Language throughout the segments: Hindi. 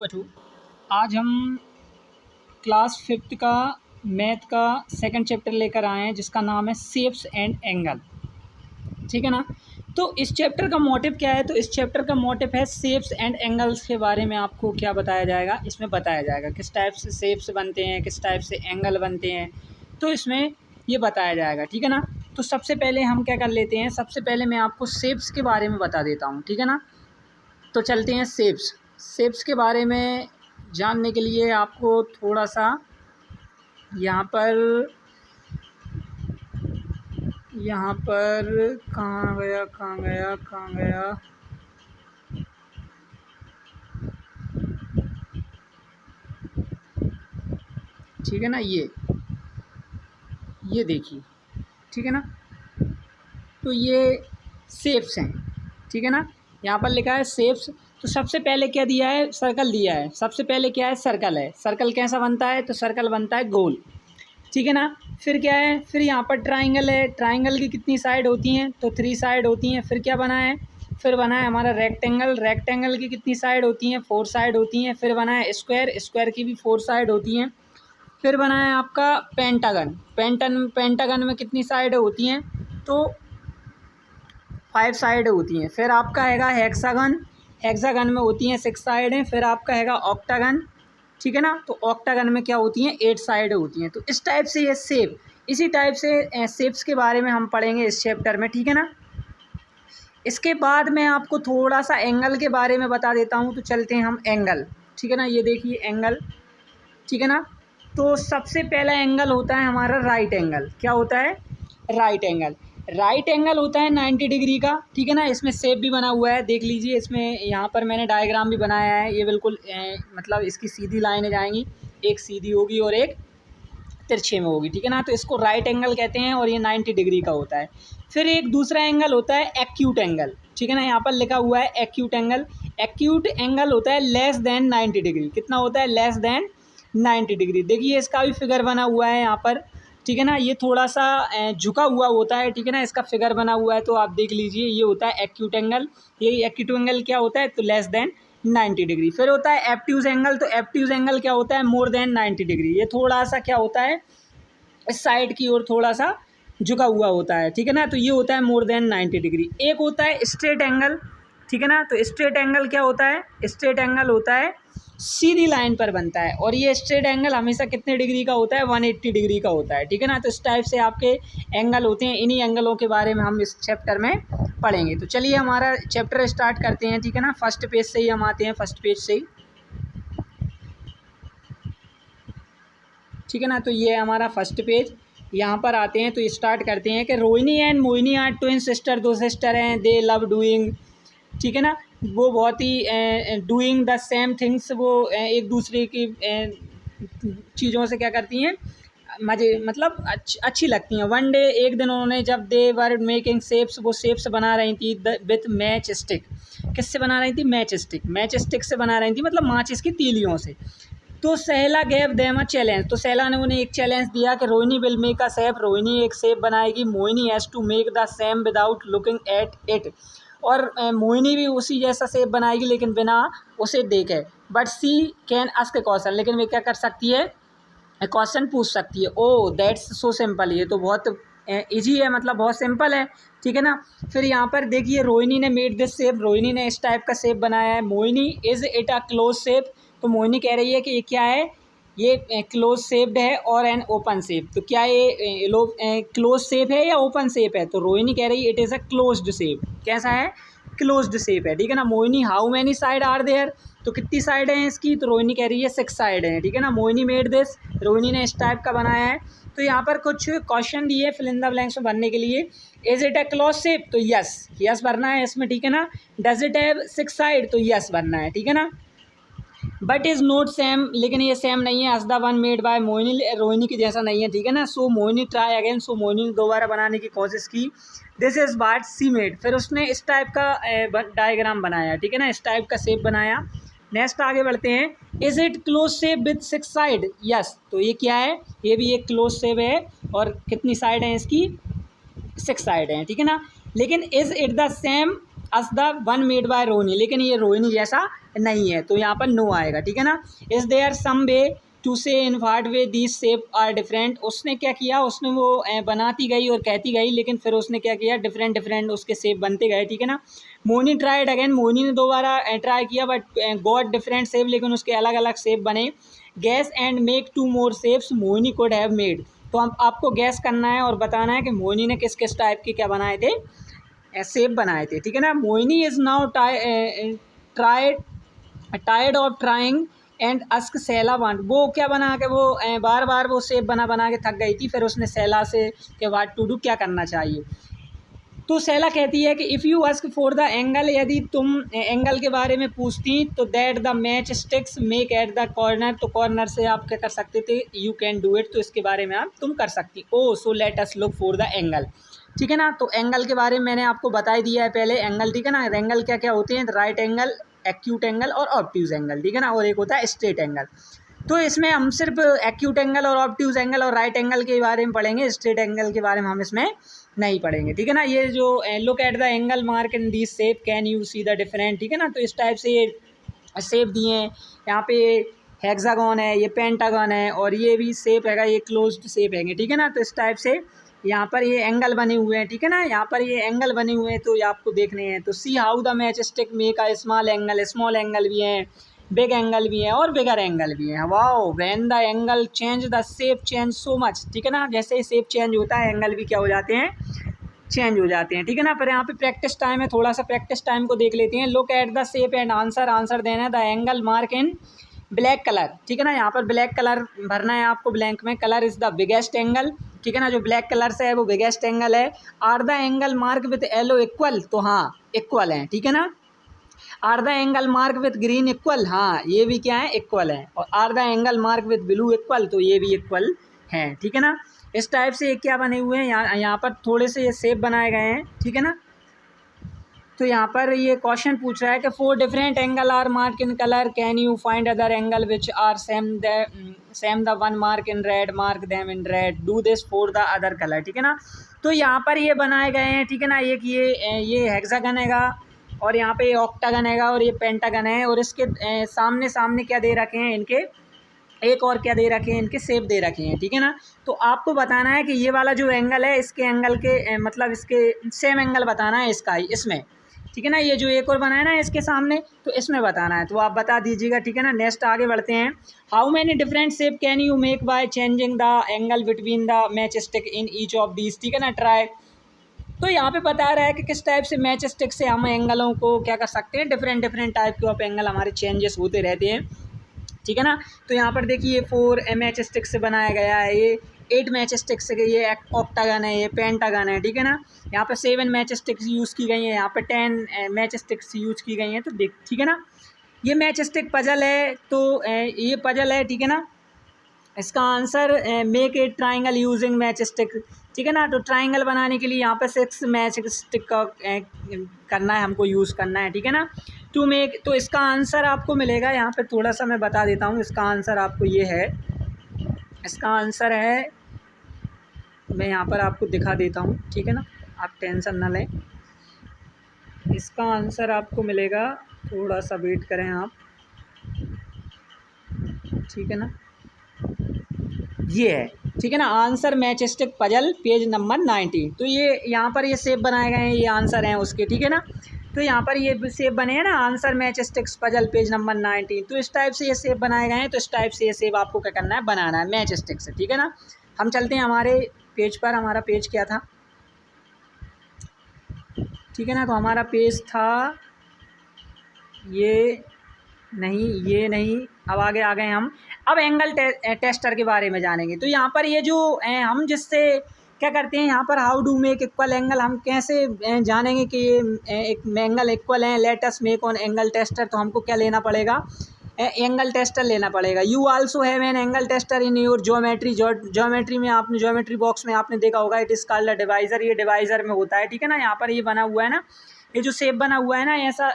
बच्चों, आज हम क्लास फिफ्थ का मैथ का सेकंड चैप्टर लेकर आए हैं जिसका नाम है शेप्स एंड एंगल। ठीक है ना। तो इस चैप्टर का मोटिव क्या है? तो इस चैप्टर का मोटिव है शेप्स एंड एंगल्स के बारे में आपको क्या बताया जाएगा, इसमें बताया जाएगा किस टाइप से शेप्स बनते हैं, किस टाइप से एंगल बनते हैं, तो इसमें ये बताया जाएगा। ठीक है ना। तो सबसे पहले हम क्या कर लेते हैं, सबसे पहले मैं आपको शेप्स के बारे में बता देता हूँ। ठीक है ना। तो चलते हैं शेप्स के बारे में जानने के लिए आपको थोड़ा सा यहाँ पर कहाँ गया। ठीक है ना। ये देखिए। ठीक है ना। तो ये शेप्स हैं। ठीक है ना। यहाँ पर लिखा है शेप्स। तो सबसे पहले क्या दिया है? सर्कल दिया है। सबसे पहले क्या है? सर्कल है। सर्कल कैसा बनता है? तो सर्कल बनता है गोल। ठीक है ना। फिर क्या है? फिर यहाँ पर ट्राइंगल है। ट्राइंगल की कितनी साइड होती हैं? तो 3 साइड होती हैं। फिर क्या बना है? फिर बना है हमारा रेक्टेंगल। रेक्टेंगल की कितनी साइड होती हैं? 4 साइड होती हैं। फिर बना है स्क्वायर। स्क्वायर की भी 4 साइड होती हैं। फिर बना है आपका पेंटागन। पेंटागन में कितनी साइड होती हैं? तो 5 साइड होती हैं। फिर आपका हैगा हेक्सागन। हेक्सागन में होती हैं 6 साइडें। फिर आपका हैगा ऑक्टागन। ठीक है ना। तो ऑक्टागन में क्या होती हैं? 8 साइड होती हैं। तो इस टाइप से ये शेप, इसी टाइप से शेप्स के बारे में हम पढ़ेंगे इस चैप्टर में। ठीक है ना। इसके बाद मैं आपको थोड़ा सा एंगल के बारे में बता देता हूँ। तो चलते हैं हम एंगल। ठीक है ना। ये देखिए एंगल। ठीक है ना। तो सबसे पहला एंगल होता है हमारा राइट एंगल। क्या होता है? Right angle. राइट एंगल होता है 90 डिग्री का। ठीक है ना। इसमें शेप भी बना हुआ है, देख लीजिए। इसमें यहाँ पर मैंने डायग्राम भी बनाया है। ये बिल्कुल मतलब इसकी सीधी लाइनें जाएंगी, एक सीधी होगी और एक तिरछे में होगी। ठीक है ना। तो इसको राइट एंगल कहते हैं और ये 90 डिग्री का होता है। फिर एक दूसरा एंगल होता है एक्यूट एंगल। ठीक है ना। यहाँ पर लिखा हुआ है एक्यूट एंगल। एक्यूट एंगल होता है लेस देन 90 डिग्री। कितना होता है? Less than 90 degree. देखिए इसका भी फिगर बना हुआ है यहाँ पर। ठीक है ना। ये थोड़ा सा झुका हुआ होता है। ठीक है ना। इसका फिगर बना हुआ है तो आप देख लीजिए। ये होता है एक्यूट एंगल। ये एक्यूट एंगल क्या होता है? तो लेस देन 90 डिग्री। फिर होता है एब्ट्यूज एंगल। तो एब्ट्यूज एंगल क्या होता है? More than 90 degree. ये थोड़ा सा क्या होता है? इस साइड की ओर थोड़ा सा झुका हुआ होता है। ठीक है ना। तो ये होता है मोर देन 90 डिग्री। एक होता है स्ट्रेट एंगल। ठीक है ना। तो स्ट्रेट एंगल क्या होता है? स्ट्रेट एंगल होता है सीधी लाइन पर बनता है और ये स्ट्रेट एंगल हमेशा कितने डिग्री का होता है? 180 डिग्री का होता है। ठीक है ना। तो इस टाइप से आपके एंगल होते हैं। इन्हीं एंगलों के बारे में हम इस चैप्टर में पढ़ेंगे। तो चलिए हमारा चैप्टर स्टार्ट करते हैं। ठीक है ना। फर्स्ट पेज से ही हम आते हैं, फर्स्ट पेज से ही। ठीक है ना। तो ये हमारा फर्स्ट पेज। यहाँ पर आते हैं तो स्टार्ट करते हैं कि Rohini and Mohini are twin sister. दो सिस्टर हैं, दे लव डूइंग। ठीक है ना। वो बहुत ही डूइंग द सेम थिंग्स। वो एक दूसरे की चीज़ों से क्या करती हैं? मज़े मतलब अच्छी लगती हैं। वन डे, एक दिन उन्होंने, जब दे वर मेकिंग शेप्स, वो शेप्स बना रही थी विथ मैच स्टिक। किससे बना रही थी? Match stick. मैच स्टिक से बना रही थी, मतलब माचिस की तीलियों से। तो सहेला गेव देम अ चैलेंज। तो सहेला ने उन्हें एक चैलेंज दिया कि Rohini will make a shape. Rohini एक शेप बनाएगी। Mohini has to make the same without looking at it. और मोहिनी भी उसी जैसा शेप बनाएगी लेकिन बिना उसे देखे। But she can ask a question. लेकिन वे क्या कर सकती है? क्वेश्चन पूछ सकती है। ओ दैट्स सो सिंपल। ये तो बहुत ईजी है, मतलब बहुत सिंपल है। ठीक है ना। फिर यहाँ पर देखिए रोहिणी ने मेड दिस शेप। रोहिणी ने इस टाइप का शेप बनाया है। Mohini is it a close shape. तो मोहिनी कह रही है कि ये क्या है? ये क्लोज शेप्ड है और एन ओपन शेप। तो क्या ये क्लोज शेप है या ओपन शेप है? तो रोहिणी कह रही है it is a closed shape. कैसा है? क्लोज्ड शेप है। ठीक है ना। Mohini how many side are there. तो कितनी साइड हैं इसकी? तो रोहिणी कह रही है 6 साइड हैं। ठीक है ना। Mohini made this. रोहिणी ने इस टाइप का बनाया है। तो यहाँ पर कुछ क्वेश्चन दिए फिल इन द ब्लैंक्स में भरने के लिए। Is it a close shape? तो यस भरना है इसमें। ठीक है ना। Does it have 6 side? तो यस भरना है। ठीक है ना। But is not same. लेकिन ये सेम नहीं है as the one made by Mohini. Rohini की जैसा नहीं है। ठीक है ना। So Mohini try again. So Mohini ने दोबारा बनाने की कोशिश की। This is what she made. फिर उसने इस टाइप का डायग्राम बनाया। ठीक है ना। इस टाइप का शेप बनाया। नेक्स्ट आगे बढ़ते हैं। Is it close shape with 6 side? Yes. तो ये क्या है? ये भी एक क्लोज शेप है और कितनी साइड हैं इसकी? 6 साइड हैं। ठीक है ना। लेकिन is it the same as the one made by Rohini. लेकिन ये रोहिणी जैसा नहीं है, तो यहाँ पर नो आएगा, ठीक है ना। Is there some way to say in what way these shape are different, उसने क्या किया, उसने वो बनाती गई और कहती गई, लेकिन फिर उसने क्या किया, डिफरेंट डिफरेंट उसके शेप बनते गए, ठीक है ना। मोनी ट्राइड अगेन, मोनी ने दोबारा ट्राई किया बट गॉट डिफरेंट शेप, लेकिन उसके अलग अलग शेप बने। Guess and make 2 more shapes Mohini could have made, तो हम आपको गैस करना है और बताना है कि मोनी ने किस किस टाइप के क्या बनाए थे, शेप बनाए थे, ठीक है ना। Mohini is now tired of trying and ask Saila want, वो क्या बना के वो बार बार वो शेप बना बना के थक गई थी, फिर उसने सैला से के वाट टू डू क्या करना चाहिए। तो सैला कहती है कि if you ask for the angle, यदि तुम एंगल के बारे में पूछती तो that the match sticks make at the corner, तो कॉर्नर से आप क्या कर सकते थे, यू कैन डू इट, तो इसके बारे में आप तुम कर सकती। Oh so let us look for the angle, ठीक है ना। तो एंगल के बारे में मैंने आपको बता ही दिया है पहले, एंगल, ठीक है ना। एंगल क्या क्या होते हैं, राइट एंगल, एक्यूट एंगल और ऑब्ट्यूज एंगल, ठीक है ना, और एक होता है स्ट्रेट एंगल। तो इसमें हम सिर्फ एक्यूट एंगल और ऑब्ट्यूज एंगल और राइट एंगल के बारे में पढ़ेंगे, स्ट्रेट एंगल के बारे में हम इसमें नहीं पढ़ेंगे, ठीक है ना। ये जो look at the angle mark in this shape can you see the different, ठीक है ना। तो इस टाइप से ये शेप दिए हैं, यहाँ पे हेक्सागन है, ये पेंटागन है, और ये भी शेप हैगा, ये क्लोज्ड शेप हैंगे, ठीक है ना। तो इस टाइप से यहाँ पर ये एंगल बने हुए हैं, ठीक है ना, यहाँ पर ये एंगल बने हुए हैं, तो ये आपको देखने हैं। तो see how the match stick make a small angle, small angle भी हैं, बिग एंगल भी है और बिगर एंगल भी है। Wow, when the angle change the shape change so much, ठीक है ना। जैसे ही शेप चेंज होता है एंगल भी क्या हो जाते हैं, चेंज हो जाते हैं, ठीक है ना। पर यहाँ पे प्रैक्टिस टाइम है, थोड़ा सा प्रैक्टिस टाइम को देख लेते हैं। Look at the shape and answer, answer देना है the angle mark in black colour, ठीक है ना। यहाँ पर ब्लैक कलर भरना है आपको ब्लैंक में, colour is the biggest angle, ठीक है ना, जो ब्लैक कलर से है वो बिगेस्ट एंगल है। Are the angle mark with yellow equal, तो हाँ इक्वल है, ठीक है ना। Are the angle mark with green equal, हाँ ये भी क्या है, इक्वल है। और are the angle mark with blue equal, तो ये भी इक्वल है, ठीक है ना। इस टाइप से क्या बने हुए हैं, यहाँ पर थोड़े से ये शेप बनाए गए हैं, ठीक है ना। तो यहाँ पर ये क्वेश्चन पूछ रहा है कि 4 different angle are mark in colour, can you find other angle which are same the one mark in red, mark them in red, do this for the other colour, ठीक है ना। तो यहाँ पर ये बनाए गए हैं, ठीक है ना। एक ये हेक्सागन हैगा, और यहाँ पे ये ऑक्टागन हैगा, और ये पेंटागन है, और इसके सामने सामने क्या दे रखे हैं इनके, एक और क्या दे रखे हैं, इनके शेप दे रखे हैं, ठीक है ना। तो आपको बताना है कि ये वाला जो एंगल है, इसके एंगल के मतलब इसके सेम एंगल बताना है इसका ही, इसमें, ठीक है ना। ये जो एक और बनाया ना इसके सामने, तो इसमें बताना है, तो आप बता दीजिएगा, ठीक है ना। नेक्स्ट आगे बढ़ते हैं। How many different shape can you make by changing the angle between the match stick in each of these, ठीक है ना, ट्राई। तो यहाँ पे बता रहा है कि किस टाइप से मैच स्टिक से हम एंगलों को क्या कर सकते हैं, डिफरेंट डिफरेंट टाइप के ऑफ एंगल हमारे चेंजेस होते रहते हैं, ठीक है ना। तो यहाँ पर देखिए 4 मैच स्टिक से बनाया गया है, ये 8 मैच स्टिक से, ये ऑक्टागन है, ये पेंटागन है, ठीक है ना। यहाँ पर 7 मैच स्टिक्स यूज़ की गई हैं, यहाँ पर 10 मैच स्टिक्स यूज की गई हैं, तो देख, ठीक है ना। ये मैच स्टिक पजल है, तो ये पजल है, ठीक है ना। इसका answer make a triangle using match stick, ठीक है ना। तो ट्राइंगल बनाने के लिए यहाँ पे 6 मैच स्टिक का करना है, हमको यूज़ करना है, ठीक है ना। टू मेक, तो इसका आंसर आपको मिलेगा, यहाँ पे थोड़ा सा मैं बता देता हूँ, इसका आंसर आपको ये है, इसका आंसर है, मैं यहाँ पर आपको दिखा देता हूँ, ठीक है ना, आप टेंशन ना लें। इसका आंसर आपको मिलेगा, थोड़ा सा वेट करें आप, ठीक है ना, ये है, ठीक है ना। Answer match stick puzzle page number 90। तो ये यहाँ पर ये शेप बनाए गए हैं, ये आंसर हैं उसके, ठीक है ना। तो यहाँ पर ये शेप बने हैं ना, answer match sticks puzzle page number 90। तो इस टाइप से ये शेप बनाए गए हैं, तो इस टाइप से ये शेप आपको क्या करना है, बनाना है मैच स्टिक से, ठीक है ना। हम चलते हैं हमारे पेज पर, हमारा पेज क्या था, ठीक है ना। तो हमारा पेज था ये नहीं, अब आगे आ गए हम। अब एंगल टेस्टर के बारे में जानेंगे। तो यहाँ पर ये जो हम जिससे क्या करते हैं, यहाँ पर how do make equal angle, हम कैसे जानेंगे कि ये एक एंगल इक्वल है। Let us make on angle tester, तो हमको क्या लेना पड़ेगा, एंगल टेस्टर लेना पड़ेगा। You also have an angle tester in your geometry, geometry में आपने ज्योमेट्री बॉक्स में आपने देखा होगा, it is called a divisor, ये डिवाइज़र में होता है, ठीक है ना। यहाँ पर ये बना हुआ है ना, ये जो शेप बना हुआ है ना, ऐसा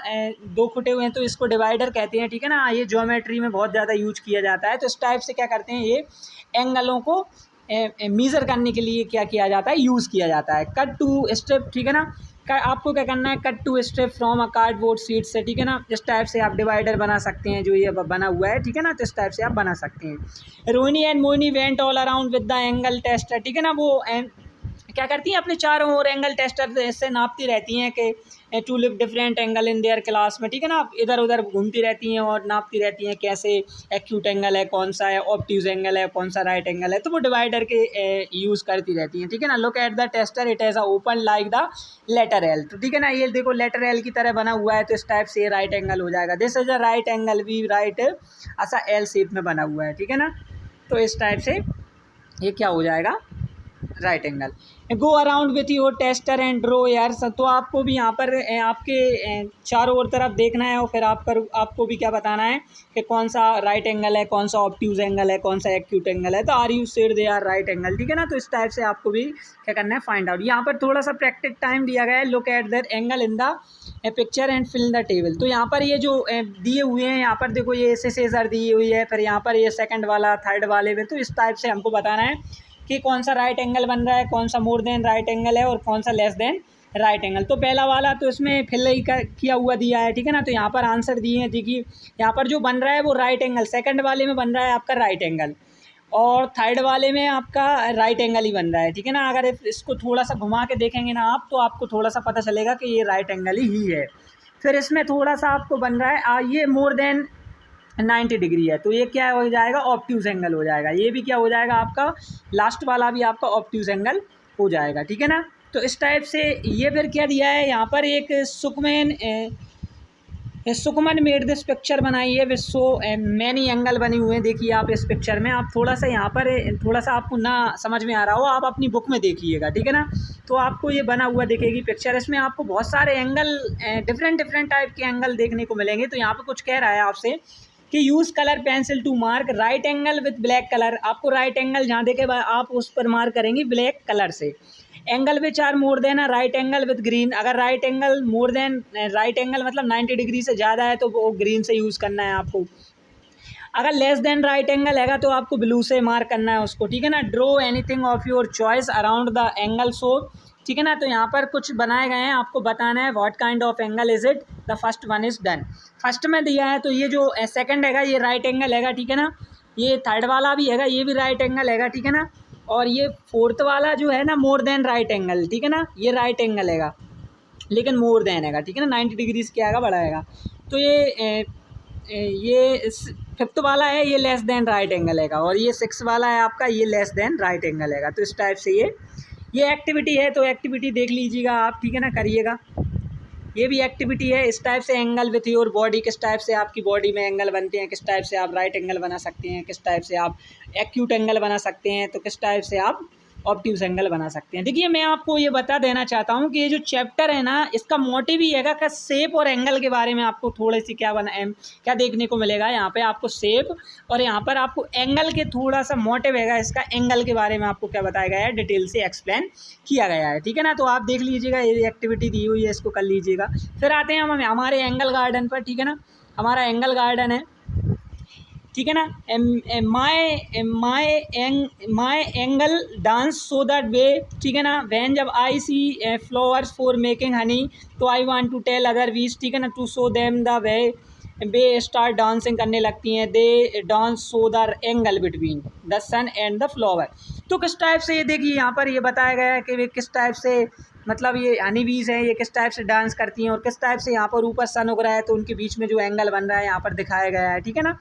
2 फुटे हुए हैं, तो इसको डिवाइडर कहते हैं, ठीक है ना। ये ज्योमेट्री में बहुत ज़्यादा यूज किया जाता है। तो इस टाइप से क्या करते हैं, ये एंगलों को मीज़र करने के लिए क्या किया जाता है, यूज़ किया जाता है। कट टू स्टेप, ठीक है ना। आपको क्या करना है, cut two strip from a cardboard sheet से, ठीक है ना। इस टाइप से आप डिवाइडर बना सकते हैं, जो ये बना हुआ है, ठीक है ना। तो इस टाइप से आप बना सकते हैं। Rohini and Mohini went all around with the angle tester, ठीक है ना। वो क्या करती हैं, अपने चारों ओर एंगल टेस्टर से नापती रहती हैं कि to live different angle in their class में, ठीक है ना। आप इधर उधर घूमती रहती हैं और नापती रहती हैं कैसे एक्यूट एंगल है, कौन सा है ऑब्ट्यूज एंगल है, कौन सा राइट एंगल है। तो वो डिवाइडर के यूज़ करती रहती हैं, ठीक है ना। Look at the tester, it has a open like the letter L, तो ठीक है ना। ये देखो लेटर एल की तरह बना हुआ है, तो इस टाइप से ये राइट एंगल हो जाएगा। This is a right angle, we write ऐसा एल शेप में बना हुआ है, ठीक है ना। तो इस टाइप से ये क्या हो जाएगा, right angle. Go around with your tester and draw यार। तो आपको भी यहाँ पर आपके चारों ओर तरफ देखना है और फिर आपको भी क्या बताना है कि कौन सा राइट एंगल है, कौन सा ऑब्ट्यूज एंगल है, कौन सा एक्यूट एंगल है। तो are you said they are right angle, ठीक है ना। तो इस टाइप से आपको भी क्या करना है, फाइंड आउट। यहाँ पर थोड़ा सा प्रैक्टिस टाइम दिया गया है। Look at that angle in the picture and fill the table. तो यहाँ पर ये जो दिए हुए हैं, यहाँ पर देखो ये सेसर दी हुई है, फिर यहाँ पर ये सेकंड वाला, थर्ड वाले में। तो इस टाइप से हमको बताना है कि कौन सा राइट एंगल बन रहा है, कौन सा मोर देन राइट एंगल है और कौन सा लेस देन राइट एंगल। तो पहला वाला तो इसमें फिल ही किया हुआ दिया है, ठीक है ना। तो यहाँ पर आंसर दिए हैं, देखिए यहाँ पर जो बन रहा है वो राइट एंगल, सेकंड वाले में बन रहा है आपका राइट एंगल और थर्ड वाले में आपका राइट एंगल ही बन रहा है, ठीक है ना। अगर इसको थोड़ा सा घुमा के देखेंगे ना आप, तो आपको थोड़ा सा पता चलेगा कि ये राइट एंगल ही है। फिर इसमें थोड़ा सा आपको बन रहा है ये मोर देन 90 डिग्री है, तो ये क्या हो जाएगा, ऑब्ट्यूज एंगल हो जाएगा। ये भी क्या हो जाएगा आपका, लास्ट वाला भी आपका ऑब्ट्यूज एंगल हो जाएगा, ठीक है ना। तो इस टाइप से ये फिर क्या दिया है यहाँ पर, एक सुकमन मेड दिस पिक्चर बनाई है विद सो मैनी एंगल बने हुए हैं। देखिए आप इस पिक्चर में, आप थोड़ा सा यहाँ पर थोड़ा सा आपको ना समझ में आ रहा हो, आप अपनी बुक में देखिएगा, ठीक है ना। तो आपको ये बना हुआ दिखेगी पिक्चर, इसमें आपको बहुत सारे एंगल, डिफरेंट टाइप के एंगल देखने को मिलेंगे। तो यहाँ पर कुछ कह रहा है आपसे कि use colour pencil to mark right angle with black colour. आपको राइट एंगल जहाँ देखे आप उस पर मार्क करेंगे ब्लैक कलर से। Angle which are more than a right angle with green. अगर right angle more than right angle मतलब 90 डिग्री से ज़्यादा है तो वो ग्रीन से यूज़ करना है आपको। अगर लेस देन राइट एंगल हैगा तो आपको ब्लू से मार्क करना है उसको, ठीक है ना। Draw anything of your choice around the angle so, ठीक है ना। तो यहाँ पर कुछ बनाए गए हैं, आपको बताना है what kind of angle is it. The first one is done. First में दिया है तो ये जो सेकंड हैगा ये राइट एंगल हैगा, ठीक है ना। ये थर्ड वाला भी हैगा, ये भी राइट एंगल हैगा, ठीक है ना। और ये फोर्थ वाला जो है ना, मोर देन राइट एंगल, ठीक है ना। ये राइट एंगल हैगा लेकिन मोर देन हैगा, ठीक है ना। 90 डिग्री से क्या आएगा, बढ़ाएगा। तो ये फिफ्थ वाला है, ये लेस देन राइट एंगल हैगा। और ये सिक्स वाला है आपका, ये लेस देन राइट एंगल हैगा। तो इस टाइप से ये एक्टिविटी है, तो एक्टिविटी देख लीजिएगा आप, ठीक है ना, करिएगा। ये भी एक्टिविटी है। इस टाइप से एंगल विथ योर बॉडी, किस टाइप से आपकी बॉडी में एंगल बनते हैं, किस टाइप से आप राइट एंगल बना सकते हैं, किस टाइप से आप एक्यूट एंगल बना सकते हैं, तो किस टाइप से आप ऑब्ट्यूज एंगल बना सकते हैं। देखिए मैं आपको ये बता देना चाहता हूँ कि ये जो चैप्टर है ना, इसका मोटिव ही हैगा कि शेप और एंगल के बारे में आपको थोड़ी सी क्या देखने को मिलेगा। यहाँ पे आपको शेप और यहाँ पर आपको एंगल के थोड़ा सा मोटिव हैगा, इसका एंगल के बारे में आपको क्या बताया गया है, डिटेल से एक्सप्लेन किया गया है, ठीक है ना। तो आप देख लीजिएगा, ये एक्टिविटी दी हुई है, इसको कर लीजिएगा। फिर आते हैं हम हमारे एंगल गार्डन पर, ठीक है ना। हमारा एंगल गार्डन है, ठीक है ना। My angle dance so that way, ठीक है ना। वैन जब I see flowers for making honey, तो I want to tell other bees, ठीक है ना, to show them the way start dancing करने लगती हैं। They dance so the angle between the sun and the flower. तो किस टाइप से, ये देखिए यहाँ पर ये बताया गया है कि वे किस टाइप से, मतलब ये हनी बीज हैं, ये किस टाइप से डांस करती हैं और किस टाइप से यहाँ पर ऊपर सन उग रहा है, तो उनके बीच में जो एंगल बन रहा है यहाँ पर दिखाया गया है, ठीक है ना।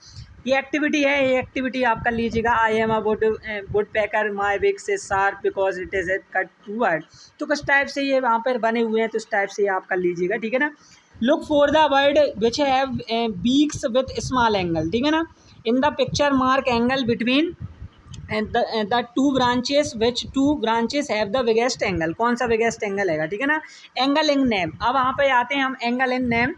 ये एक्टिविटी है, ये एक्टिविटी आप कर लीजिएगा। I am a woodpecker, my beak say sharp because it is a cut to word. तो किस टाइप से ये वहाँ पर बने हुए हैं, तो इस टाइप से आप कर लीजिएगा, ठीक है ना। Look for the word which have beaks with small angle, ठीक है ना। In the picture mark angle between the two branches have the biggest angle. कौन सा बिगेस्ट एंगल हैगा, ठीक है ना। एंगल इन नेम, अब वहाँ पे आते हैं हम एंगल इन नेम,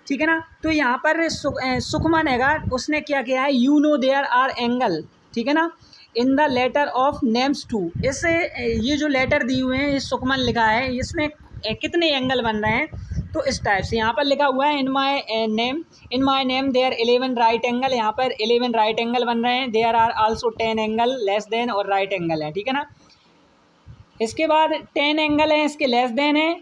ठीक है ना। तो यहाँ पर सुखमन हैगा, उसने क्या किया है, you know there are angle, ठीक है ना, in the letter of names too. इससे ये जो लेटर दिए हुए हैं, ये सुखमन लिखा है, इसमें कितने एंगल बन रहे हैं, तो इस टाइप से यहाँ पर लिखा हुआ है in my name there 11 right angle. यहाँ पर 11 राइट एंगल बन रहे हैं। There are also 10 angle less than और राइट एंगल है, ठीक है ना। इसके बाद 10 एंगल हैं इसके लेस देन है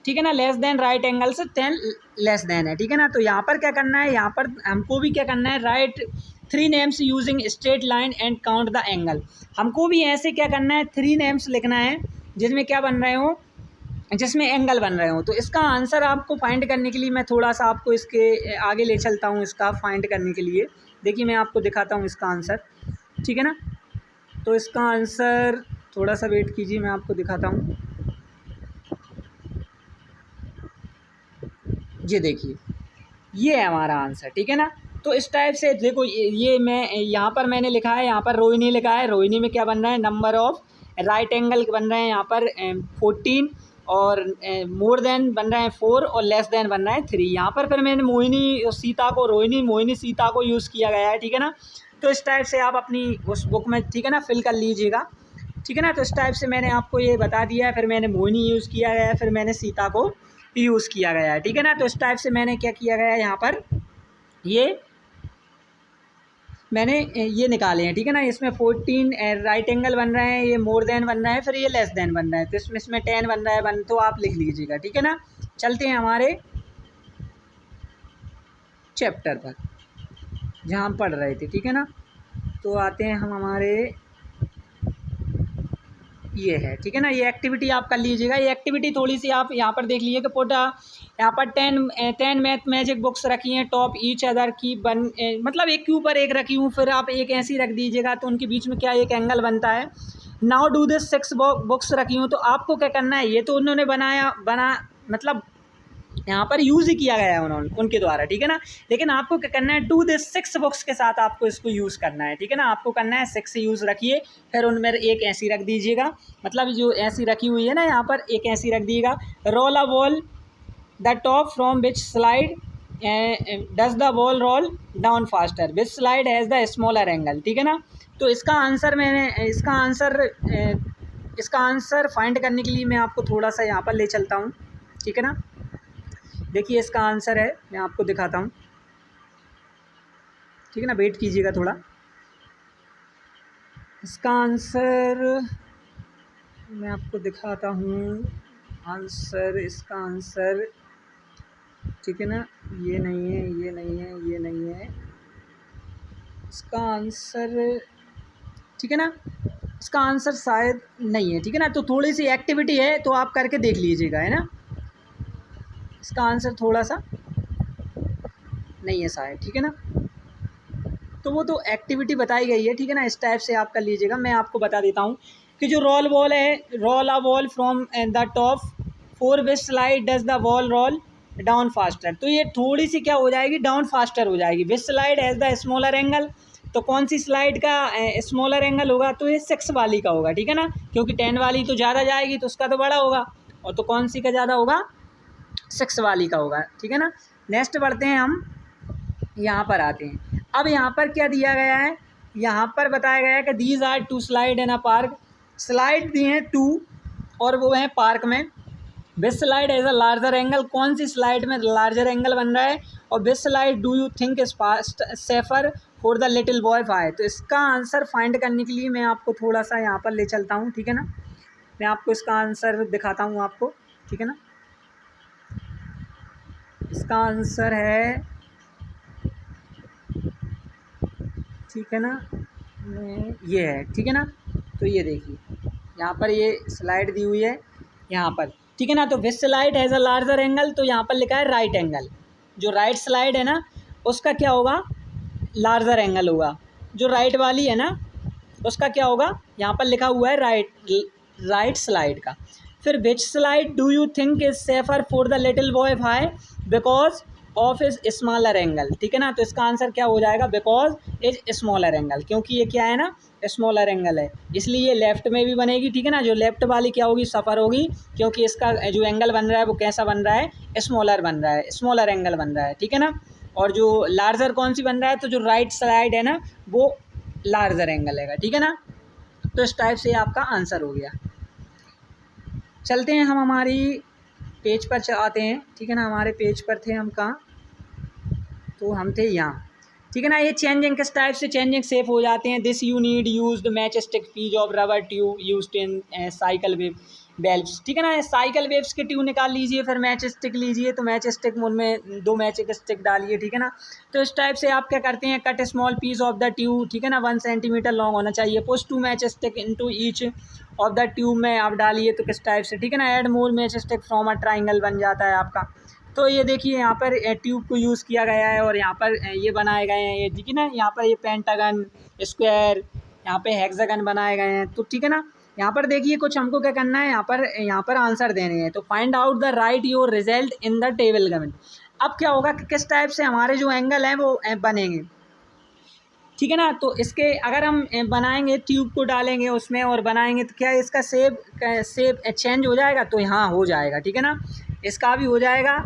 ठीक है ना, लेस देन राइट एंगल से 10 लेस देन है, ठीक है ना। तो यहाँ पर क्या करना है, यहाँ पर हमको भी क्या करना है, right 3 names using straight line and count the angle. हमको भी ऐसे क्या करना है, 3 नेम्स लिखना है जिसमें क्या बन रहे हो, जिसमें एंगल बन रहे हो। तो इसका आंसर आपको फाइंड करने के लिए मैं थोड़ा सा आपको इसके आगे ले चलता हूँ, इसका फाइंड करने के लिए। देखिए मैं आपको दिखाता हूँ इसका आंसर, ठीक है ना। तो इसका आंसर, थोड़ा सा वेट कीजिए, मैं आपको दिखाता हूँ। ये देखिए, ये है हमारा आंसर, ठीक है ना। तो इस टाइप से देखो, ये मैं यहाँ पर मैंने लिखा है, यहाँ पर रोहिणी लिखा है। रोहिणी में क्या बन रहा है, नंबर ऑफ राइट एंगल बन रहे हैं यहाँ पर 14, और मोर देन बन रहे हैं 4, और लेस देन बन रहा है 3। यहाँ पर फिर मैंने मोहिनी और सीता को, मोहिनी सीता को यूज़ किया गया है, ठीक है ना। तो इस टाइप से आप अपनी उस बुक में, ठीक है ना, फिल कर लीजिएगा, ठीक है ना। तो इस टाइप से मैंने आपको ये बता दिया है। फिर मैंने मोहिनी यूज़ किया गया है, फिर मैंने सीता को यूज़ किया गया है, ठीक है ना। तो इस टाइप से मैंने क्या किया गया है, यहाँ पर ये मैंने ये निकाले हैं, ठीक है ना। इसमें 14 राइट एंगल बन रहे हैं, ये मोर देन बन रहा है, फिर ये लेस देन बन रहा है। तो इसमें 10 बन रहा है, तो आप लिख लीजिएगा, ठीक है ना। चलते हैं हमारे चैप्टर पर जहाँ हम पढ़ रहे थे, ठीक है ना। तो आते हैं हम हमारे, ये है, ठीक है ना। ये एक्टिविटी आप कर लीजिएगा। ये एक्टिविटी थोड़ी सी आप यहाँ पर देख लीजिए कि पुट यहाँ पर 10 मैथ मैजिक बुक्स रखी हैं, टॉप ईच अदर की मतलब एक के ऊपर एक रखी हूँ, फिर आप एक ऐसी रख दीजिएगा, तो उनके बीच में क्या एक एंगल बनता है। नाउ डू दिस 6 बुक्स रखी हूँ, तो आपको क्या करना है, ये तो उन्होंने मतलब यहाँ पर यूज़ ही किया गया है उन्होंने, उनके द्वारा, ठीक है ना। लेकिन आपको क्या करना है, डू दिस 6 बुक्स के साथ आपको इसको यूज़ करना है, ठीक है ना। आपको करना है 6 यूज़ रखिए, फिर उनमें एक ऐसी रख दीजिएगा, मतलब जो ऐसी रखी हुई है ना, यहाँ पर एक ऐसी रख दीजिएगा। Roll a ball the top from which slide does the ball roll down faster, which slide has the smaller angle, ठीक है ना। तो इसका आंसर फाइंड करने के लिए मैं आपको थोड़ा सा यहाँ पर ले चलता हूँ, ठीक है ना। देखिए इसका आंसर है, मैं आपको दिखाता हूँ, ठीक है ना, वेट कीजिएगा थोड़ा। इसका आंसर मैं आपको दिखाता हूँ, इसका आंसर, ठीक है ना। ये नहीं है, ये नहीं है, ये नहीं है इसका आंसर, ठीक है ना। इसका आंसर शायद नहीं है, ठीक है ना। तो थोड़ी सी एक्टिविटी है, तो आप करके देख लीजिएगा, है ना। इसका आंसर थोड़ा सा नहीं है शायद, ठीक है ना। तो वो तो एक्टिविटी बताई गई है, ठीक है ना। इस टाइप से आप कर लीजिएगा। मैं आपको बता देता हूँ कि जो रोल बॉल है, roll a ball from the top 4 which slide does the ball roll down faster, तो ये थोड़ी सी क्या हो जाएगी, डाउन फास्टर हो जाएगी। Which slide has the smaller angle, तो कौन सी स्लाइड का स्मॉलर एंगल होगा, तो ये 6 वाली का होगा, ठीक है ना। क्योंकि 10 वाली तो ज़्यादा जाएगी, तो उसका तो बड़ा होगा, और तो कौन सी का ज़्यादा होगा, 6 वाली का होगा, ठीक है ना। नेक्स्ट बढ़ते हैं हम, यहाँ पर आते हैं। अब यहाँ पर क्या दिया गया है, यहाँ पर बताया गया है कि these are 2 slide in a park, slide दी हैं 2, और वो हैं पार्क में। Which slide has a larger angle, कौन सी स्लाइड में लार्जर एंगल बन रहा है, और which slide do you think is fast safer for the little boy फाय। तो इसका आंसर फाइंड करने के लिए मैं आपको थोड़ा सा यहाँ पर ले चलता हूँ, ठीक है ना। मैं आपको इसका आंसर दिखाता हूँ आपको, ठीक है ना। इसका आंसर है, ठीक है ना, ये है, ठीक है ना। तो ये देखिए यहाँ पर ये स्लाइड दी हुई है यहाँ पर, ठीक है ना। तो which slide has a larger angle, तो यहाँ पर लिखा है राइट एंगल। जो राइट स्लाइड है ना, उसका क्या होगा, लार्जर एंगल होगा। जो राइट वाली है ना, उसका क्या होगा, यहाँ पर लिखा हुआ है राइट स्लाइड का। फिर which slide do you think is safer for the little boy भाई, because of is smaller angle, ठीक है ना। तो इसका आंसर क्या हो जाएगा, बिकॉज इज स्मॉलर एंगल, क्योंकि ये क्या है ना, स्मॉलर एंगल है, इसलिए ये लेफ्ट में भी बनेगी, ठीक है ना। जो लेफ्ट वाली क्या होगी, सफ़र होगी, क्योंकि इसका जो एंगल बन रहा है वो कैसा बन रहा है, स्मॉलर बन रहा है, स्मॉलर एंगल बन रहा है, ठीक है ना। और जो लार्जर कौन सी बन रहा है, तो जो राइट साइड है ना, वो लार्जर एंगल है, ठीक है ना। तो इस टाइप से आपका आंसर हो गया। चलते हैं हम हमारी पेज पर आते हैं, ठीक है ना। हमारे पेज पर थे हम कहाँ, तो हम थे यहाँ, ठीक है ना। ये चेंजिंग किस टाइप से चेंजिंग शेप हो जाते हैं। This you need used match stick piece of rubber tube used in cycle wave, waves, ठीक है ना। साइकिल वेव्स की ट्यूब निकाल लीजिए, फिर मैच स्टिक लीजिए, तो मैच स्टिक उनमें 2 मैच स्टिक डालिए, ठीक है ना। तो इस टाइप से आप क्या करते हैं, cut small piece of the tube, ठीक है ना, 1 सेंटीमीटर लॉन्ग होना चाहिए। Push 2 match stick into each of the tube में आप डालिए, तो किस टाइप से, ठीक है ना। Add more match stick from a triangle बन जाता है आपका। तो ये देखिए यहाँ पर ट्यूब को यूज़ किया गया है और यहाँ पर ये बनाए गए हैं, ये देखिए ना, यहाँ पर ये पेंटागन, स्क्वायर, यहाँ पे हेक्सागन बनाए गए हैं, तो ठीक है ना। यहाँ पर देखिए कुछ हमको क्या करना है, यहाँ पर आंसर देने हैं। तो find out the right your result in the table given. अब क्या होगा कि किस टाइप से हमारे जो एंगल हैं वो बनेंगे, ठीक है ना। तो इसके अगर हम बनाएंगे, ट्यूब को डालेंगे उसमें और बनाएंगे, तो क्या इसका शेप चेंज हो जाएगा, तो यहाँ हो जाएगा, ठीक है ना। इसका भी हो जाएगा,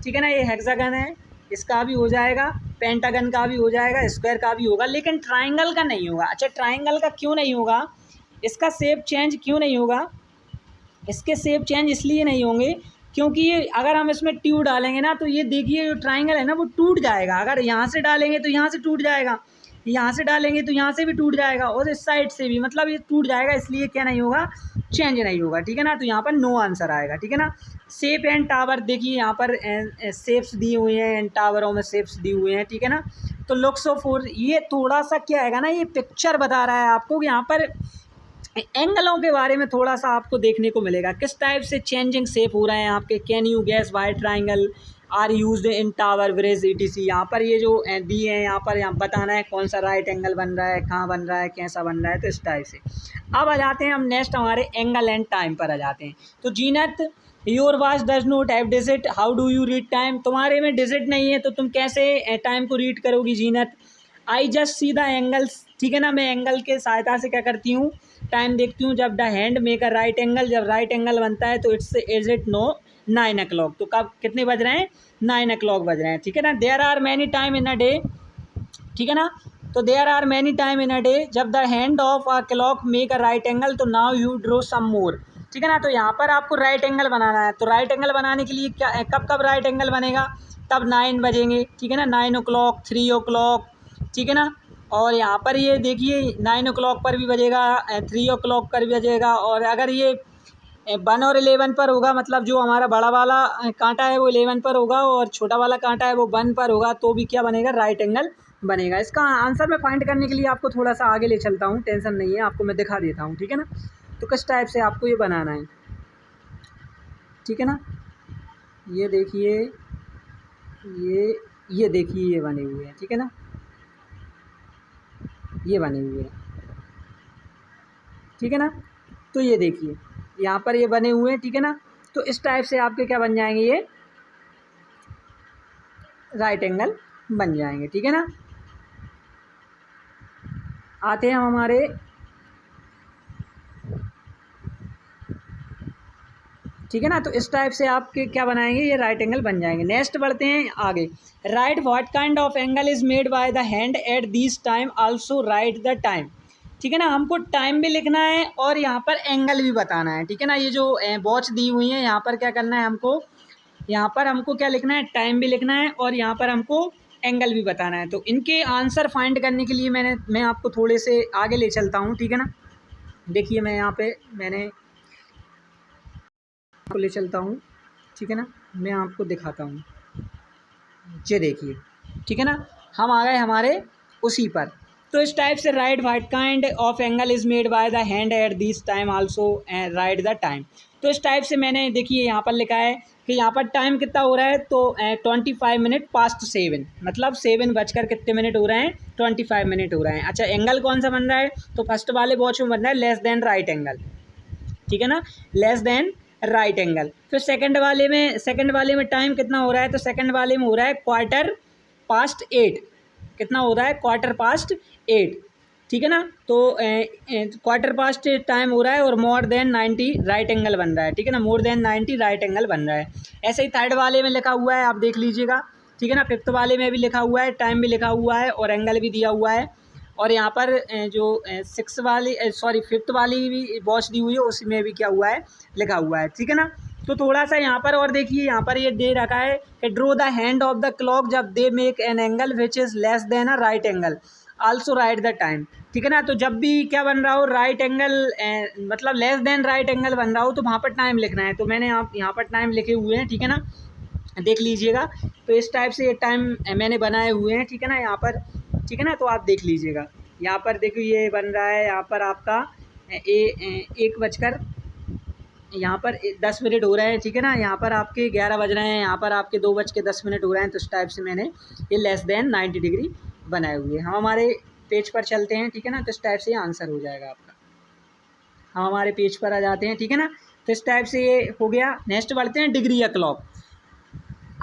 ठीक है ना, ये हेक्सागन है, इसका भी हो जाएगा, पेंटागन का भी हो जाएगा, स्क्वायर का भी होगा, लेकिन ट्राइंगल का नहीं होगा। अच्छा, ट्राइंगल का क्यों नहीं होगा, इसका शेप चेंज क्यों नहीं होगा, इसके शेप चेंज इसलिए नहीं होंगे क्योंकि ये अगर हम इसमें ट्यूब डालेंगे ना, तो ये देखिए जो ट्राइंगल है ना वो टूट जाएगा। अगर यहाँ से डालेंगे तो यहाँ से टूट जाएगा, यहाँ से डालेंगे तो यहाँ से भी टूट जाएगा, और इस साइड से भी, मतलब ये टूट जाएगा, इसलिए क्या नहीं होगा, चेंज नहीं होगा, ठीक है ना। तो यहाँ पर नो आंसर आएगा, ठीक है ना। शेप एंड टावर, देखिए यहाँ पर शेप्स दिए हुए हैं, एंड टावरों में शेप्स दिए हुए हैं, ठीक है ना। तो लुक्स ऑफ फोर, ये थोड़ा सा क्या है ना, ये पिक्चर बता रहा है आपको कि यहाँ पर एंगलों के बारे में थोड़ा सा आपको देखने को मिलेगा, किस टाइप से चेंजिंग शेप हो रहे हैं आपके। Can you guess why triangle are used in tower bridge ETC। यहाँ पर ये जो दिए हैं, यहाँ बताना है कौन सा राइट एंगल बन रहा है, कहाँ बन रहा है, कैसा बन रहा है, तो इस टाइप से। अब आ जाते हैं हम नेक्स्ट हमारे एंगल एंड टाइम पर आ जाते हैं। तो Zeenat, your watch does not have digit, how do you read time. तुम्हारे में डिजिट नहीं है तो तुम कैसे टाइम को रीड करोगी Zeenat. I just see the angles, ठीक है ना, मैं एंगल के सहायता से क्या करती हूँ, टाइम देखती हूँ। जब the hand make a right angle, जब राइट एंगल बनता है तो इज इट नो 9 o'clock। तो कब कितने बज रहे हैं, 9 o'clock बज रहे हैं, ठीक है ना। There are many time in a day, ठीक है ना। तो there are many time in a day, जब the hand of a clock make a right angle, तो now you draw some more, ठीक है ना। तो यहाँ पर आपको राइट एंगल बनाना है। तो राइट एंगल बनाने के लिए क्या, कब कब राइट एंगल बनेगा, तब 9 बजेंगे, ठीक है ना, 9 o'clock, 3 o'clock, ठीक है ना। और यहाँ पर ये देखिए 9 o'clock पर भी बजेगा, 3 o'clock पर भी बजेगा, और अगर ये 1 और 11 पर होगा, मतलब जो हमारा बड़ा वाला कांटा है वो 11 पर होगा और छोटा वाला कांटा है वो 1 पर होगा, तो भी क्या बनेगा, राइट एंगल बनेगा। इसका आंसर मैं फाइंड करने के लिए आपको थोड़ा सा आगे ले चलता हूँ, टेंशन नहीं है, आपको मैं दिखा देता हूँ, ठीक है ना। तो किस टाइप से आपको ये बनाना है, ठीक है ना। ये देखिए, ये देखिए, ये बने हुए हैं, ठीक है ना, ये बने हुए हैं, ठीक है ना। तो ये देखिए यहाँ पर ये बने हुए हैं, ठीक है ना। तो इस टाइप से आपके क्या बन जाएंगे, ये राइट एंगल बन जाएंगे, ठीक है ना। आते हैं हम हमारे ठीक है ना। तो इस टाइप से आपके क्या बनाएंगे, ये राइट एंगल बन जाएंगे। नेक्स्ट बढ़ते हैं आगे। Right what kind of angle is made by the hand at this time, also write the time, ठीक है ना। हमको टाइम भी लिखना है और यहाँ पर एंगल भी बताना है, ठीक है ना। ये जो वॉच दी हुई है, यहाँ पर क्या करना है हमको, यहाँ पर हमको क्या लिखना है, टाइम भी लिखना है और यहाँ पर हमको एंगल भी बताना है। तो इनके आंसर फाइंड करने के लिए मैं आपको थोड़े से आगे ले चलता हूँ, ठीक है ना। देखिए मैं यहाँ पे मैंने आपको ले चलता हूँ, ठीक है ना, मैं आपको दिखाता हूँ, ये देखिए, ठीक है ना। हम आ गए हमारे उसी पर। तो इस टाइप से right what kind of angle is made by the hand at this time, also write the time. तो इस टाइप से मैंने देखिए यहाँ पर लिखा है कि यहाँ पर टाइम कितना हो रहा है, तो 25 मिनट पास्ट 7, मतलब 7 बजकर कितने मिनट हो रहे हैं, 25 मिनट हो रहे हैं। अच्छा, एंगल कौन सा बन रहा है, तो फर्स्ट वाले वॉच में बन रहा है लेस देन राइट एंगल, ठीक है ना, लेस देन राइट एंगल। फिर सेकंड वाले में टाइम कितना हो रहा है, तो सेकंड वाले में हो रहा है 8:15, कितना हो रहा है, 8:15, ठीक है ना। तो 8:15 टाइम हो रहा है और मोर देन 90 राइट एंगल बन रहा है, ठीक है ना, मोर देन 90 राइट एंगल बन रहा है। ऐसे ही थर्ड वाले में लिखा हुआ है, आप देख लीजिएगा, ठीक है ना। फिफ्थ वाले में भी लिखा हुआ है, टाइम भी लिखा हुआ है और एंगल भी दिया हुआ है। और यहाँ पर जो फिफ्थ वाली भी वॉच दी हुई है, उसमें भी क्या हुआ है, लिखा हुआ है, ठीक है ना। तो थोड़ा सा यहाँ पर और देखिए, यहाँ पर ये दे रखा है कि draw the hand of the clock जब they make an angle which is less than a right angle. Also write the time, ठीक है ना। तो जब भी क्या बन रहा हो, राइट एंगल मतलब लेस देन राइट एंगल बन रहा हो तो वहाँ पर टाइम लिखना है। तो मैंने आप यहाँ पर टाइम लिखे हुए हैं, ठीक है ना, देख लीजिएगा। तो इस टाइप से ये टाइम मैंने बनाए हुए हैं, ठीक है ना, यहाँ पर, ठीक है ना। तो आप देख लीजिएगा, यहाँ पर देखो ये बन रहा है यहाँ पर आपका 1 बजकर यहाँ पर 10 मिनट हो रहे हैं, ठीक है ना। यहाँ पर आपके 11 बज रहे हैं, यहाँ पर आपके 2:10 हो रहे हैं। तो इस टाइप से मैंने ये लेस देन 90 डिग्री बनाए हुए हैं। हम हमारे पेज पर चलते हैं, ठीक है ना। तो इस टाइप से ये आंसर हो जाएगा आपका। हम हमारे पेज पर आ जाते हैं, ठीक है ना। तो इस टाइप से ये हो गया। नेक्स्ट बढ़ते हैं डिग्री या क्लॉक।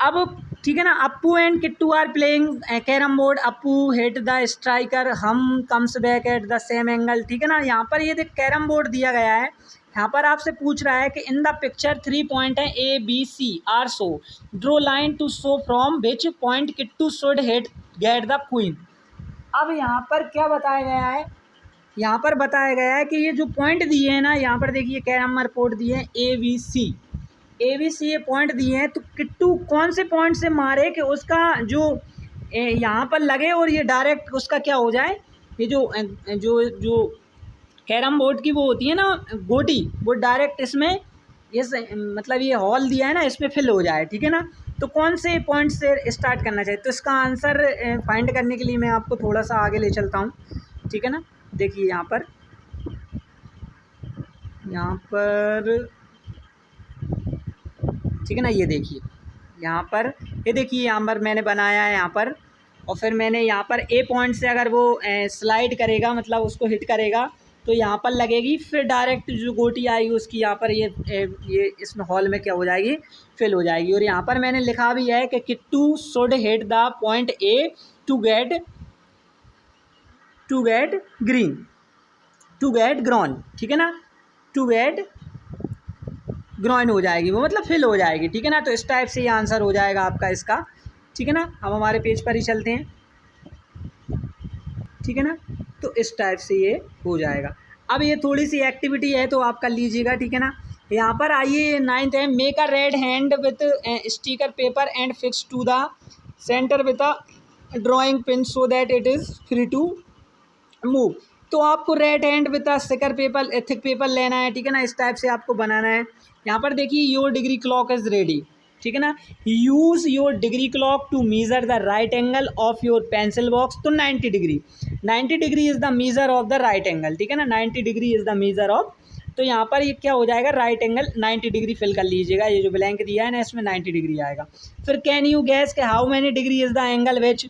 अब ठीक है ना, Appu and Kittu are playing carrom board, Appu hit the striker, हम comes back at the same angle, ठीक है ना। यहाँ पर ये देख कैरम बोर्ड दिया गया है। यहाँ पर आपसे पूछ रहा है कि इन द पिक्चर 3 पॉइंट है A B C are shown, draw line to show from which point Kittu should hit get the queen. अब यहाँ पर क्या बताया गया है, यहाँ पर बताया गया है कि ये जो पॉइंट दिए हैं ना, यहाँ पर देखिए कैरम बोर्ड दिए हैं A B C ये पॉइंट दिए हैं। तो किट्टू कौन से पॉइंट से मारे कि उसका जो यहाँ पर लगे और ये डायरेक्ट उसका क्या हो जाए, ये जो जो जो कैरम बोर्ड की वो होती है ना गोटी, वो डायरेक्ट इसमें इस मतलब ये हॉल दिया है ना, इसमें फिल हो जाए, ठीक है ना। तो कौन से पॉइंट से स्टार्ट करना चाहिए, तो इसका आंसर फाइंड करने के लिए मैं आपको थोड़ा सा आगे ले चलता हूँ, ठीक है ना। देखिए यहाँ पर ठीक है ना, ये देखिए यहाँ पर, ये देखिए यहाँ पर मैंने बनाया है यहाँ पर, और फिर मैंने यहाँ पर A पॉइंट से अगर वो स्लाइड करेगा, मतलब उसको हिट करेगा, तो यहाँ पर लगेगी, फिर डायरेक्ट जो गोटी आएगी उसकी यहाँ पर ये इसमें हॉल में क्या हो जाएगी, फिल हो जाएगी। और यहाँ पर मैंने लिखा भी है कि Kittu should hit the point A to get crown, ठीक है ना, टू गेट ग्रॉइन हो जाएगी वो, मतलब फिल हो जाएगी, ठीक है ना। तो इस टाइप से ये आंसर हो जाएगा आपका इसका, ठीक है ना। हम हमारे पेज पर ही चलते हैं, ठीक है ना। तो इस टाइप से ये हो जाएगा। अब ये थोड़ी सी एक्टिविटी है तो आप कर लीजिएगा, ठीक है ना। यहाँ पर आइए 9th है, make a red hand with sticker paper and fix to the centre with a drawing pin so that it is free to move. तो आपको red hand with a sticker paper thick paper लेना है, ठीक है ना। इस टाइप से आपको बनाना है। यहाँ पर देखिए your degree clock is ready, ठीक है ना। Use your degree clock to measure the right angle of your pencil box. तो 90 degree is the measure of the right angle, ठीक है ना। 90 degree is the measure of, तो यहाँ पर ये क्या हो जाएगा, राइट एंगल 90 डिग्री फिल कर लीजिएगा। ये जो ब्लैंक दिया है ना, इसमें 90 डिग्री आएगा। फिर कैन यू गैस के how many degree is the angle which,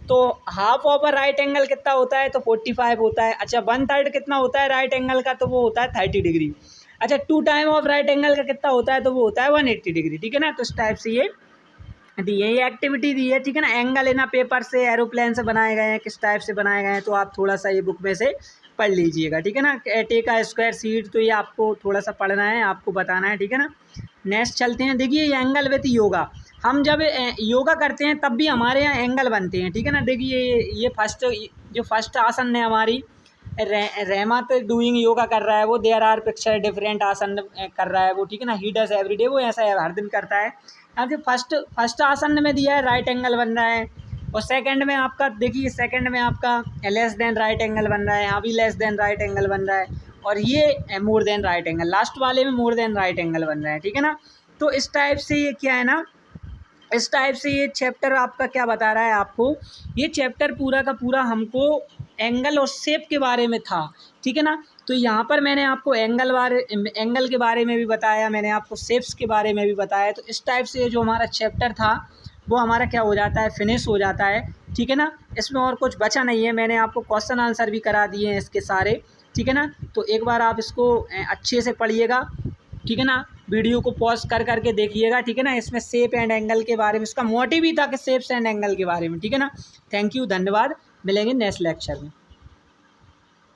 तो half of a right angle कितना होता है, तो 45 होता है। अच्छा 1/3 कितना होता है राइट एंगल का, तो वो होता है 30 डिग्री। अच्छा 2 टाइम ऑफ राइट एंगल का कितना होता है, तो वो होता है 180 डिग्री, ठीक है ना। तो इस टाइप से ये दी है, ये एक्टिविटी दी है, ठीक है ना। एंगल इन पेपर से, एरोप्लेन से बनाए गए हैं, किस टाइप से बनाए गए हैं, तो आप थोड़ा सा ये बुक में से पढ़ लीजिएगा, ठीक है ना। टेक अ स्क्वायर शीट, तो ये आपको थोड़ा सा पढ़ना है, आपको बताना है, ठीक है ना। नेक्स्ट चलते हैं। देखिए ये एंगल विथ योगा, हम जब योगा करते हैं तब भी हमारे यहाँ एंगल बनते हैं, ठीक है ना। देखिए ये फर्स्ट आसन है हमारी, रहमत डूइंग योगा कर रहा है वो, देयर आर पिक्चर डिफरेंट आसन कर रहा है वो, ठीक है ना। ही डज एवरीडे, वो ऐसा हर दिन करता है। यहाँ पे फर्स्ट आसन में दिया है राइट एंगल बन रहा है, और सेकंड में आपका देखिए, सेकंड में आपका लेस देन राइट एंगल बन रहा है, यहाँ भी लेस देन राइट एंगल बन रहा है, और ये मोर देन राइट एंगल, लास्ट वाले में मोर देन राइट एंगल बन रहा है, ठीक है ना। तो इस टाइप से ये क्या है ना, इस टाइप से ये चैप्टर आपका क्या बता रहा है आपको, ये चैप्टर पूरा का पूरा हमको एंगल और शेप के बारे में था, ठीक है ना। तो यहाँ पर मैंने आपको एंगल के बारे में भी बताया, मैंने आपको शेप्स के बारे में भी बताया। तो इस टाइप से जो हमारा चैप्टर था वो हमारा क्या हो जाता है, फिनिश हो जाता है, ठीक है ना। इसमें और कुछ बचा नहीं है, मैंने आपको क्वेश्चन आंसर भी करा दिए हैं इसके सारे, ठीक है ना। तो एक बार आप इसको अच्छे से पढ़िएगा, ठीक है ना। वीडियो को पॉज कर करके देखिएगा, ठीक है ना। इसमें शेप एंड एंगल के बारे में, इसका मोटिव ही था कि शेप्स एंड एंगल के बारे में, ठीक है ना। थैंक यू, धन्यवाद, मिलेंगे नेक्स्ट लेक्चर में।